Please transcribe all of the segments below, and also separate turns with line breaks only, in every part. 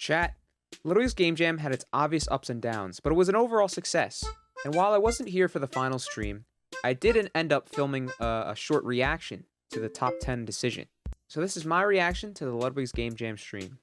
Chat, Ludwig's Game Jam had its obvious ups and downs, but it was an overall success. And while I wasn't here for the final stream, I did end up filming a short reaction to the top 10 decision. So this is my reaction to the Ludwig's Game Jam stream.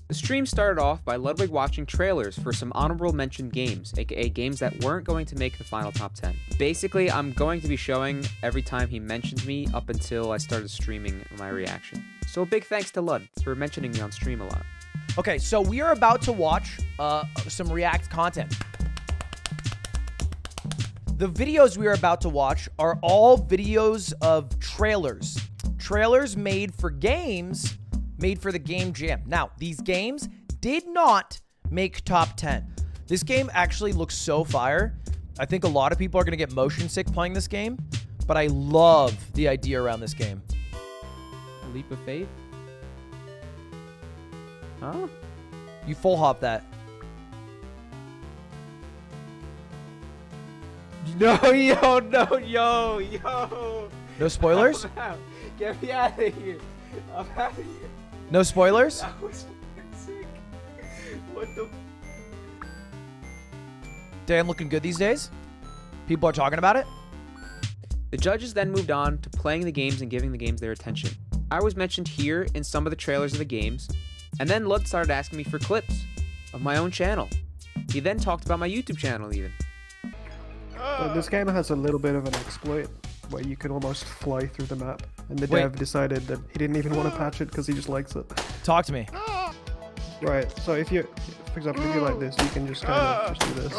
The stream started off by Ludwig watching trailers for some honorable mention games, aka games that weren't going to make the final top 10. Basically, I'm going to be showing every time he mentions me up until I started streaming my reaction. So a big thanks to Lud for mentioning me on stream a lot.
Okay, so we are about to watch some React content. The videos we are about to watch are all videos of trailers. Trailers made for games made for the Game Jam. Now, these games did not make top 10. This game actually looks so fire. I think a lot of people are going to get motion sick playing this game, but I love the idea around this game.
A leap of faith? Huh?
You full hop that.
No, yo, no, yo.
No spoilers?
I'm out. Get me out of here. I'm out of here.
No spoilers?
That was sick. What the?
Dan looking good these days? People are talking about it?
The judges then moved on to playing the games and giving the games their attention. I was mentioned here in some of the trailers of the games, and then Lud started asking me for clips of my own channel. He then talked about my YouTube channel even.
This game has a little bit of an exploit where you can almost fly through the map, and the dev decided that he didn't even want to patch it because he just likes it.
Talk to me.
Right, so if you, for example, if you like this, you can just kind of just do this.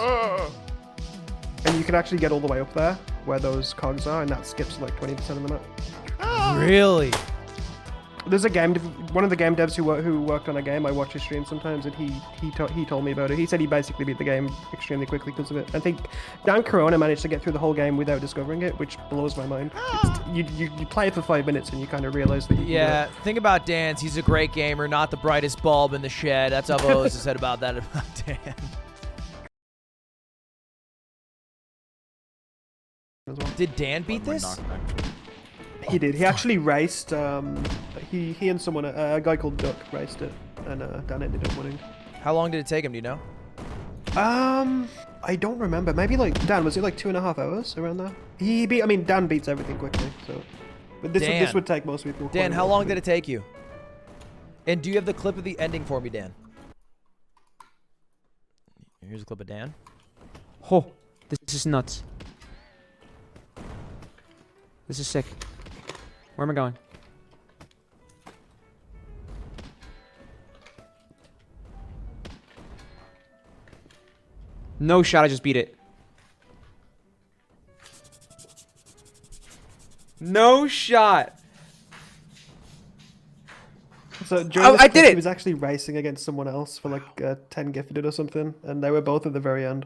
And you can actually get all the way up there where those cogs are, and that skips like 20% of the map.
Really?
There's a game, one of the game devs who worked on a game, I watch his stream sometimes, and he told me about it. He said he basically beat the game extremely quickly because of it. I think DanCorona managed to get through the whole game without discovering it, which blows my mind. You play it for 5 minutes and you kind of realize that you
Yeah, think about Dan's. He's a great gamer, not the brightest bulb in the shed. That's what I've always said about that about Dan.
as well.
Did Dan beat this?
He did. He actually raced. He and someone, a guy called Duck, raced it, and Dan ended up winning.
How long did it take him? Do you know?
I don't remember. Maybe like Dan, was it like 2.5 hours around there? He beat. I mean, Dan beats everything quickly. So, but this would take most people.
Dan, how long did it take you? And do you have the clip of the ending for me, Dan? Here's a clip of Dan.
Oh, this is nuts. This is sick. Where am I going? No shot, I just beat it. No shot.
So during
I did it!
He was actually racing against someone else for like 10 gifted or something, and they were both at the very end.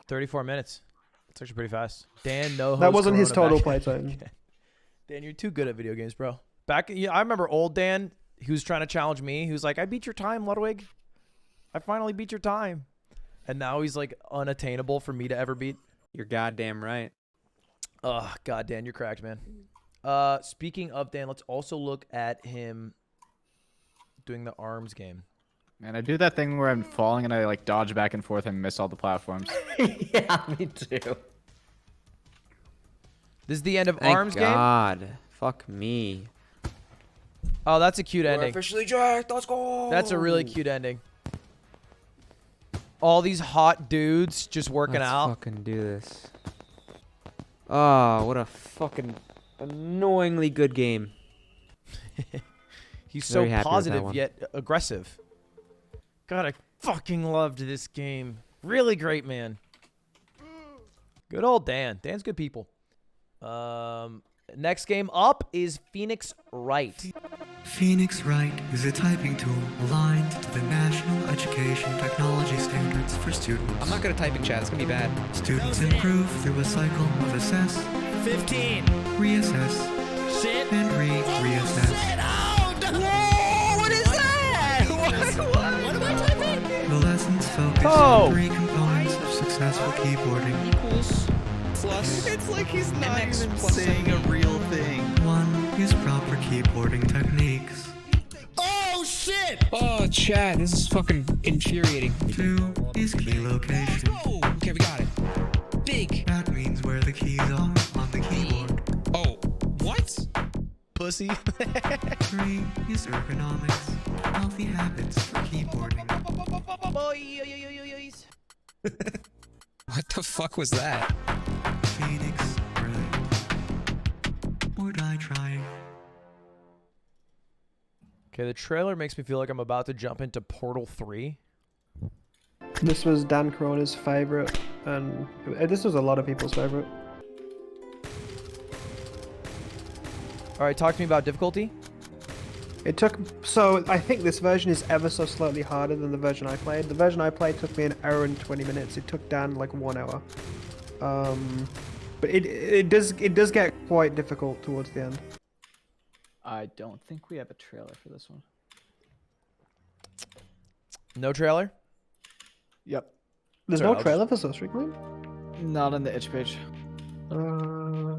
34 minutes. That's actually pretty fast. Dan, no.
That wasn't his total playtime.
Dan, you're too good at video games, bro. I remember old Dan, he was trying to challenge me. He was like, I beat your time, Ludwig. I finally beat your time. And now he's like unattainable for me to ever beat.
You're goddamn right.
Oh, God, Dan, you're cracked, man. Speaking of Dan, let's also look at him doing the arms game.
Man, I do that thing where I'm falling and I like dodge back and forth and miss all the platforms.
Yeah, me too.
This is the end of
Thank
arms game.
God. Fuck me.
Oh, that's a cute ending.
Officially jacked. Let's go.
That's a really cute ending. All these hot dudes just working
Let's
out.
fucking do this. Oh, what a fucking annoyingly good game.
He's
Very
so
happy with that
positive
one.
yet aggressive. God, I fucking loved this game. Really great, man. Good old Dan. Dan's good people. Next game up is Phoenix Wright.
Phoenix Wright is a typing tool aligned to the National Education Technology Standards for students.
I'm not gonna type in chat. It's gonna be bad.
Students improve through a cycle of assess,
15.
reassess,
Sit.
and reassess.
Sit down. Whoa! What is that? What am I typing?
The lessons focus
Oh.
on 3 components of successful keyboarding.
Equals.
plus.
It's like he's not
MX
even
plus
saying a real thing.
1. Use proper keyboarding techniques.
Oh shit!
Oh, Chad, this is fucking infuriating.
2. Use key location.
Oh, okay, we got it. Big.
That means where the keys are on the keyboard.
Oh, what?
Pussy.
3. Use ergonomics. Healthy habits for keyboarding.
What the fuck was that?
Phoenix, right? Or die trying.
Okay, the trailer makes me feel like I'm about to jump into Portal 3.
This was DanCorona's favorite, and this was a lot of people's favorite.
All right, talk to me about difficulty.
It took, so I think this version is ever so slightly harder than the version I played. The version I played took me 1 hour and 20 minutes. It took Dan like 1 hour. But it does get quite difficult towards the end.
I don't think we have a trailer for this one.
No trailer?
Yep.
There's
Sorry,
no
I'll
trailer for Source Reclaim?
Not on the itch page.
Uh,
I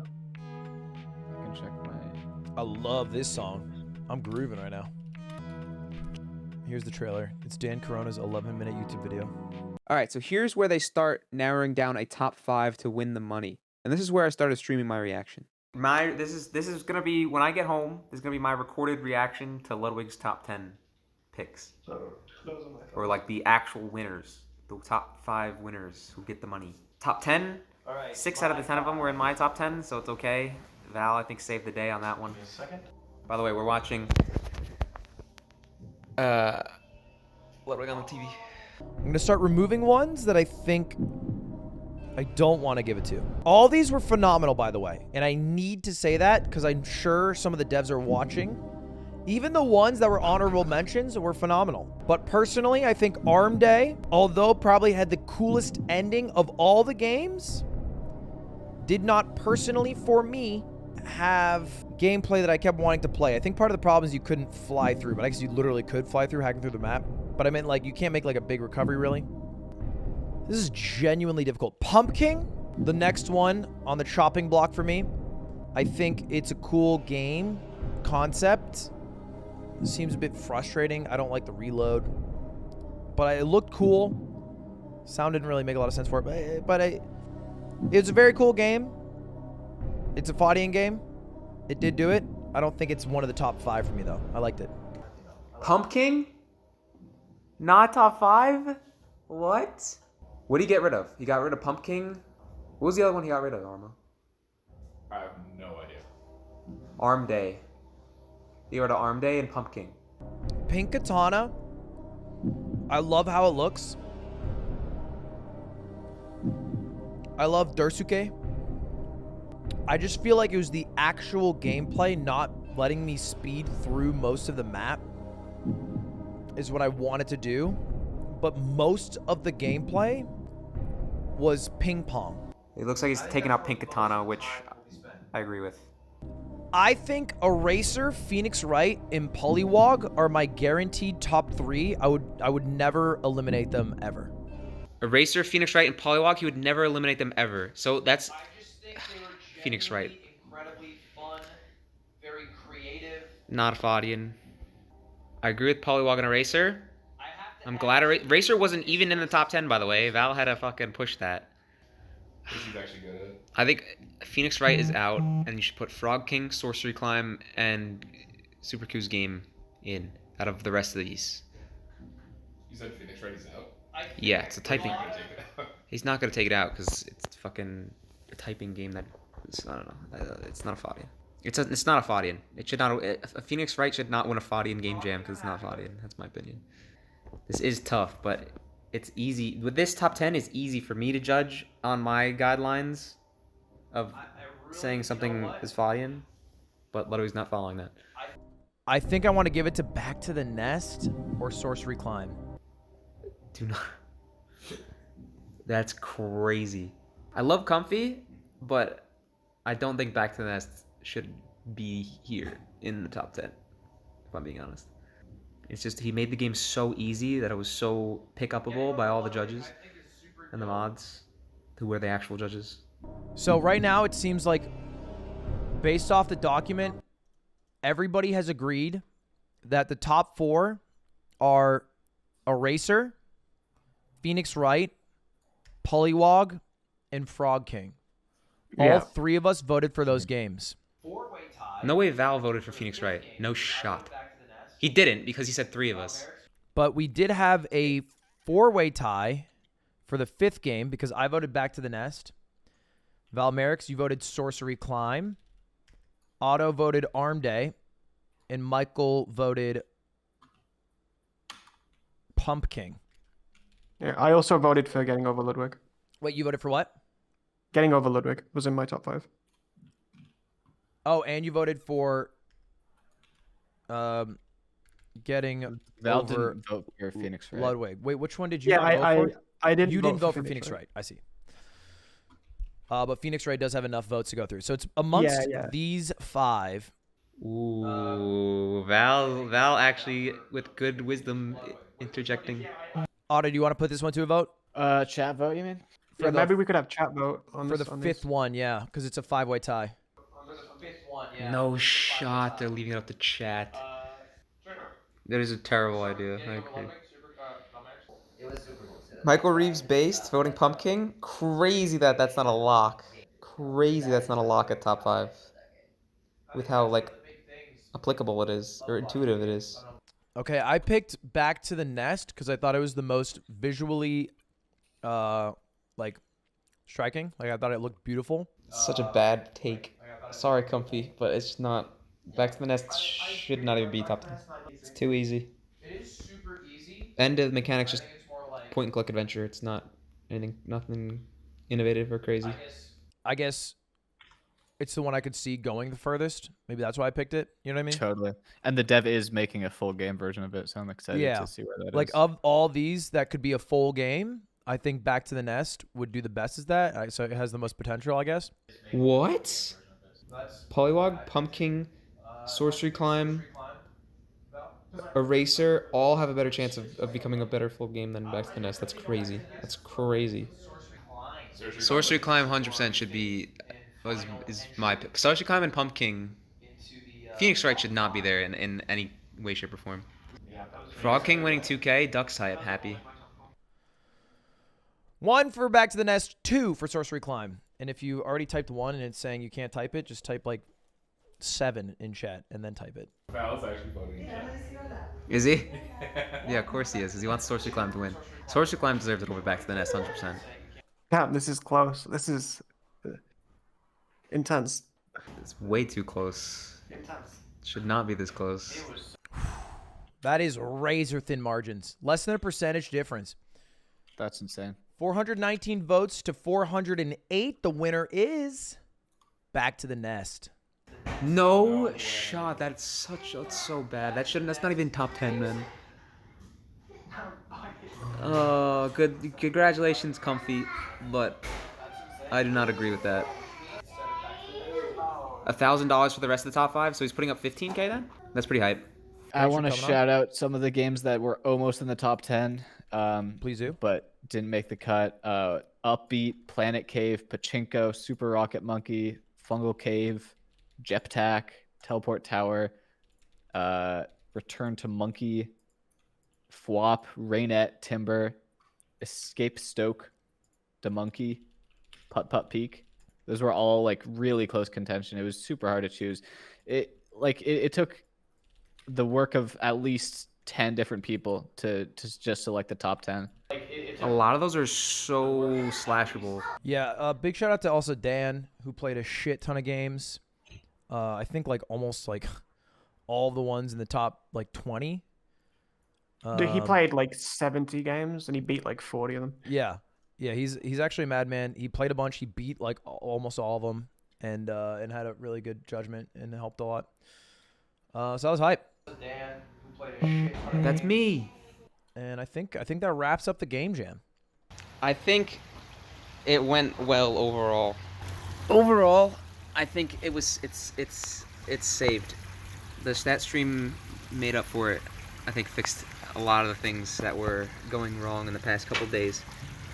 can check my...
I love this song. I'm grooving right now. Here's the trailer. It's DanCorona's 11-minute YouTube video.
All right, so here's where they start narrowing down a top 5 to win the money. And this is where I started streaming my reaction. This is gonna be, when I get home, this is gonna be my recorded reaction to Ludwig's top 10 picks. Or like the actual winners. The top 5 winners who get the money. Top 10, 6 out of the 10 of them were in my top 10, so it's okay. Val, I think, saved the day on that one. By the way, we're watching Ludwig on the TV.
I'm gonna start removing ones that I think I don't want to give it to. All these were phenomenal, by the way, and I need to say that because I'm sure some of the devs are watching. Even the ones that were honorable mentions were phenomenal. But personally, I think Arm Day, although probably had the coolest ending of all the games, did not personally, for me, have gameplay that I kept wanting to play. I think part of the problem is you couldn't fly through, but I guess you literally could fly through, hacking through the map. But I meant, like, you can't make like a big recovery, really. This is genuinely difficult. Pumpkin, the next one on the chopping block for me. I think it's a cool game concept. It seems a bit frustrating. I don't like the reload, but it looked cool. Sound didn't really make a lot of sense for it, but it's a very cool game. It's a Fadian game. It did do it. I don't think it's one of the top 5 for me, though. I liked it.
Pumpkin? Not top 5? What? What did he get rid of? He got rid of Pumpkin? What was the other one he got rid of, Armo?
I have no idea.
Arm Day. He got rid of Arm Day and Pumpkin.
Pink Katana. I love how it looks. I love Dursuke. I just feel like it was the actual gameplay not letting me speed through most of the map is what I wanted to do. But most of the gameplay was ping pong.
It looks like he's taking out Pink Katana, which I agree with.
I think Eraser, Phoenix Wright, and Polywog are my guaranteed top 3. I would never eliminate them ever.
Eraser, Phoenix Wright, and Polywog, he would never eliminate them ever. So that's Phoenix Wright.
Incredibly fun, very creative.
Not a Fadian. I agree with Polywog and Eraser. I'm glad Eraser wasn't even in the top 10, by the way. Val had to fucking push that.
He's actually good at it.
I think Phoenix Wright is out, and you should put Frog King, Sorcery Climb, and Super Q's game in out of the rest of these.
You said Phoenix Wright is out?
Yeah, it's a typing.
He's not gonna take it out.
He's not gonna take it out because it's fucking a typing game that I don't know. It's not a Fadian. It's not a Fadian. It should not. A Phoenix Wright should not win a Fadian game jam because it's not Fadian. That's my opinion. This is tough, but it's easy. With this top 10, it's easy for me to judge on my guidelines of saying something is Fadian, but Ludwig's not following that.
I think I want to give it to Back to the Nest or Sorcery Climb.
Do not. That's crazy. I love Comfy, but I don't think Back to the Nest should be here in the top 10, if I'm being honest. It's just he made the game so easy that it was so pick-upable by all the judges and the mods, who were the actual judges.
So right now it seems like, based off the document, everybody has agreed that the top 4 are Eraser, Phoenix Wright, Pollywog, and Frog King. All 3 of us voted for those games.
No way Val voted for Phoenix Wright. No shot. He didn't because he said 3 of us.
But we did have a 4-way tie for the 5th game because I voted Back to the Nest. Val Merrick's, you voted Sorcery Climb. Otto voted Arm Day. And Michael voted Pumpkin.
Yeah, I also voted for Getting Over Ludwig.
Wait, you voted for what?
Getting Over Ludwig was in my top 5.
Oh, and you voted for Getting
Val
Over
didn't vote for Phoenix Wright.
Ludwig. Wait, which one did you
Yeah,
vote for?
I didn't.
You didn't vote for
Phoenix
Phoenix Wright. I see. But Phoenix Wright does have enough votes to go through. So it's amongst these 5.
Ooh, Val actually with good wisdom interjecting.
Otto, do you want to put this one to a vote?
Chat vote, you mean?
Yeah, maybe we could have chat vote on
For
this.
the 5th one, yeah, because it's a 5-way tie.
No shot. They're leaving it up to chat. That is a terrible idea. I agree. Michael Reeves based voting Pumpkin. Crazy that's not a lock. Crazy that's not a lock at top 5. With how like applicable it is or intuitive it is.
Okay, I picked Back to the Nest because I thought it was the most visually, like, striking. Like, I thought it looked beautiful.
Such a bad take. Sorry, Comfy, but it's not. Back to the Nest should not even be top 10. It's too easy.
It is super easy.
And the mechanics just point and click adventure. It's not nothing innovative or crazy.
I guess it's the one I could see going the furthest. Maybe that's why I picked it. You know what I mean?
Totally. And the dev is making a full game version of it, so I'm excited to see where that is.
Like, of all these that could be a full game, I think Back to the Nest would do the best as that. So it has the most potential, I guess.
What? Pollywog, Pumpkin, Sorcery Climb, Eraser all have a better chance of becoming a better full game than Back to the Nest. That's crazy. That's crazy. Sorcery Climb 100% should be is my pick. Sorcery Climb and Pumpkin. Phoenix Wright should not be there in any way, shape, or form. Frog King winning 2K. Ducks type happy.
1 for Back to the Nest, 2 for Sorcery Climb. And if you already typed 1 and it's saying you can't type it, just type like 7 in chat and then type it.
Val's actually voting.
Is he? Yeah, of course he is, because he wants Sorcery Climb to win. Sorcery Climb deserves it over Back to the Nest 100%.
Yeah, this is close. This is intense.
It's way too close. Should not be this close.
That is razor thin margins. Less than a percentage difference.
That's insane.
419 votes to 408. The winner is Back to the Nest.
No shot. That's so bad. That's not even top 10, man. Oh, good. Congratulations, Comfy, but I do not agree with that. $1,000 for the rest of the top 5, so he's putting up 15K then? That's pretty hype.
I want to shout out some of the games that were almost in the top 10.
Please do.
But didn't make the cut. Upbeat, Planet Cave, Pachinko, Super Rocket Monkey, Fungal Cave, Jeptack, Teleport Tower, Return to Monkey, Fwop, Rainette, Timber, Escape Stoke, the Monkey, Putt Putt Peak. Those were all like really close contention. It was super hard to choose. It took the work of at least 10 different people to just select the top 10.
A lot of those are so slashable.
Yeah, big shout out to also Dan, who played a shit ton of games. I think like almost like all the ones in the top like 20.
Dude, he played like 70 games and he beat like 40 of them.
Yeah, he's actually a madman. He played a bunch. He beat like almost all of them, and had a really good judgment and helped a lot. So that was hype. Dan, who played a shit ton of
That's
games.
me.
And I think that wraps up the game jam.
I think it went well overall. Overall, I think it's saved. The stat stream made up for it. I think fixed a lot of the things that were going wrong in the past couple days.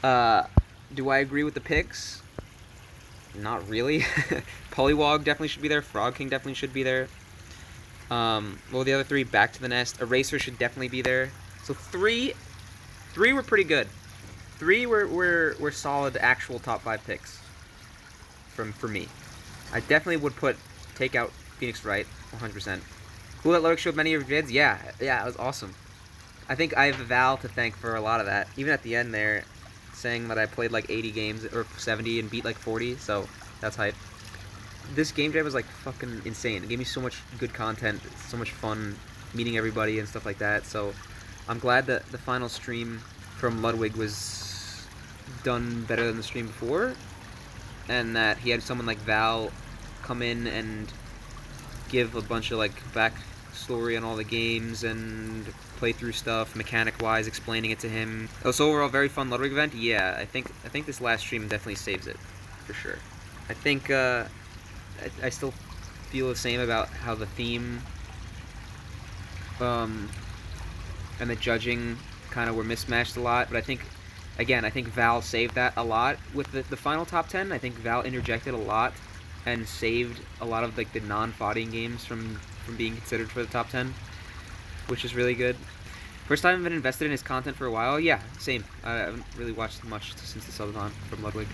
Do I agree with the picks? Not really. Polywog definitely should be there. Frog King definitely should be there. Well, the other 3, Back to the Nest. Eraser should definitely be there. So 3 were pretty good. 3 were solid actual top 5 picks for me. I definitely would take out Phoenix Wright 100%. Cool that Ludwig showed many of your vids. Yeah, it was awesome. I think I have Val to thank for a lot of that. Even at the end there, saying that I played like 80 games or 70 and beat like 40, so that's hype. This game jam was like fucking insane. It gave me so much good content, so much fun meeting everybody and stuff like that. So I'm glad that the final stream from Ludwig was done better than the stream before, and that he had someone like Val come in and give a bunch of like backstory on all the games and playthrough stuff, mechanic-wise, explaining it to him. So overall, very fun Ludwig event. Yeah, I think this last stream definitely saves it, for sure. I think I still feel the same about how the theme and the judging kind of were mismatched a lot, but I think Val saved that a lot with the final top 10. I think Val interjected a lot and saved a lot of like the non-fighting games from being considered for the top 10, which is really good. First time I've been invested in his content for a while. Yeah, same. I haven't really watched much since the subathon from Ludwig.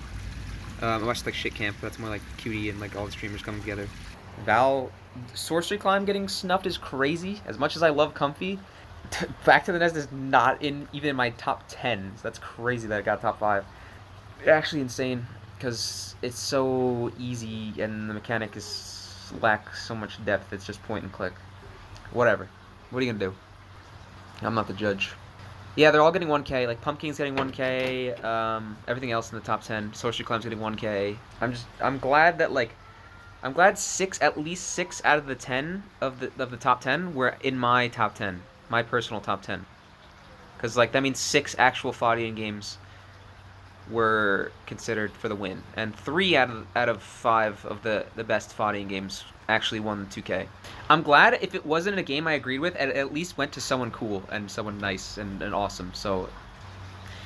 I watched like Shit Camp. That's more like cutie and like all the streamers coming together. Val, Sorcery Climb getting snuffed is crazy. As much as I love Comfy, Back to the Nest is not even in my top 10. So that's crazy that it got top 5. Actually insane, because it's so easy and the mechanic lacks so much depth. It's just point and click. Whatever. What are you gonna do? I'm not the judge. Yeah, they're all getting 1K. Like Pumpkin's getting 1K. Everything else in the top 10. Sorcery Climb's getting 1K. I'm glad that at least 6 out of the 10 of the top 10 were in my top 10, my personal top 10. Because like that means 6 actual fighting games were considered for the win, and 3 out of 5 of the best fighting games actually won the 2K. I'm glad if it wasn't a game I agreed with, it at least went to someone cool and someone nice and awesome. So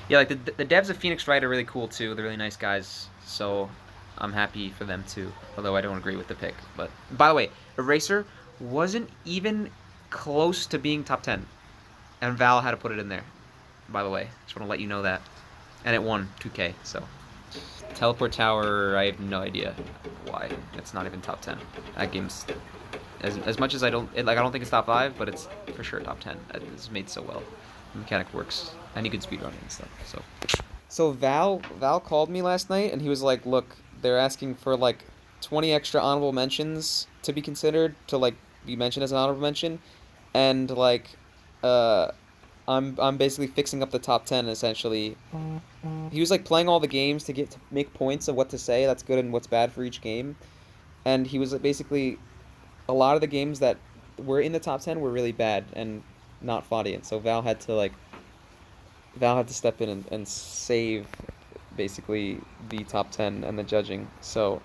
yeah, like the devs of Phoenix Wright are really cool too. They're really nice guys. So I'm happy for them too, although I don't agree with the pick. But by the way, Eraser wasn't even close to being top 10, and Val had to put it in there. By the way, just want to let you know that. And it won 2K, so. Teleport Tower, I have no idea why it's not even top 10. That game's, as much as I don't think it's top 5, but it's for sure top 10. It's made so well. The mechanic works, and you can speedrun it and stuff, so. Val called me last night, and he was like, look, they're asking for like 20 extra honorable mentions to be considered, to like be mentioned as an honorable mention, and like, I'm basically fixing up the top 10 essentially. He was like playing all the games to make points of what to say that's good and what's bad for each game, and he was basically, a lot of the games that were in the top 10 were really bad and not audience. So Val had to step in and save basically the top 10 and the judging. So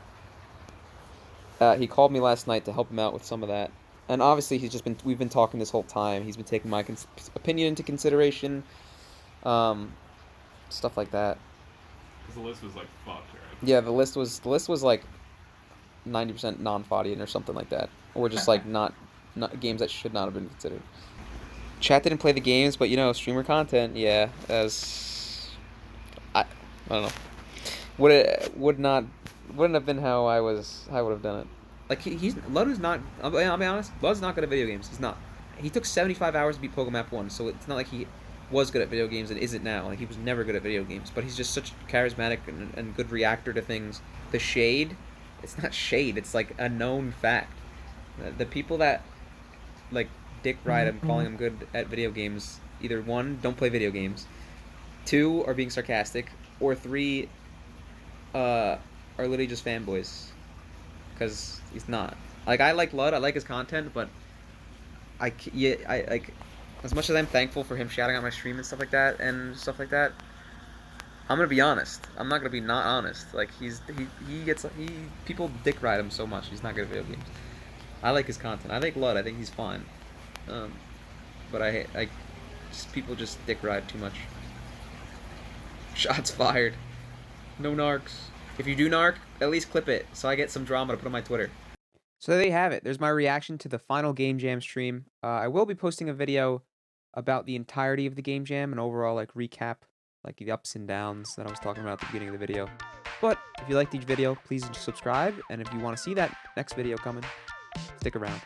he called me last night to help him out with some of that. And obviously we've been talking this whole time. He's been taking my opinion into consideration, stuff like that.
Because the list was like fucked, right?
Yeah, the list was like 90% non-Fadian or something like that, or just like not games that should not have been considered. Chat didn't play the games, but streamer content, yeah, I don't know. Wouldn't have been how I would have done it. Like Ludwig's not. I'll be honest. Ludwig's not good at video games. He's not. He took 75 hours to beat Pokemap 1, so it's not like he was good at video games and isn't now. Like he was never good at video games, but he's just such a charismatic and good reactor to things. The shade, it's not shade. It's like a known fact. The people that like dick ride him, calling him good at video games, either 1, don't play video games, 2, are being sarcastic, or 3, are literally just fanboys. Because he's not. Like, I like Lud, I like his content, but I like, as much as I'm thankful for him shouting out my stream and stuff like that, I'm gonna be honest. I'm not gonna be not honest. Like, people dick ride him so much. He's not good at video games. I like his content. I like Lud. I think he's fine. But people just dick ride too much. Shots fired. No narcs.
If you do narc, at least clip it so I get some drama to put on my Twitter.
So there you have it. There's my reaction to the final Game Jam stream. I will be posting a video about the entirety of the Game Jam and overall like recap, like the ups and downs that I was talking about at the beginning of the video. But if you liked each video, please subscribe, and if you want to see that next video coming, stick around.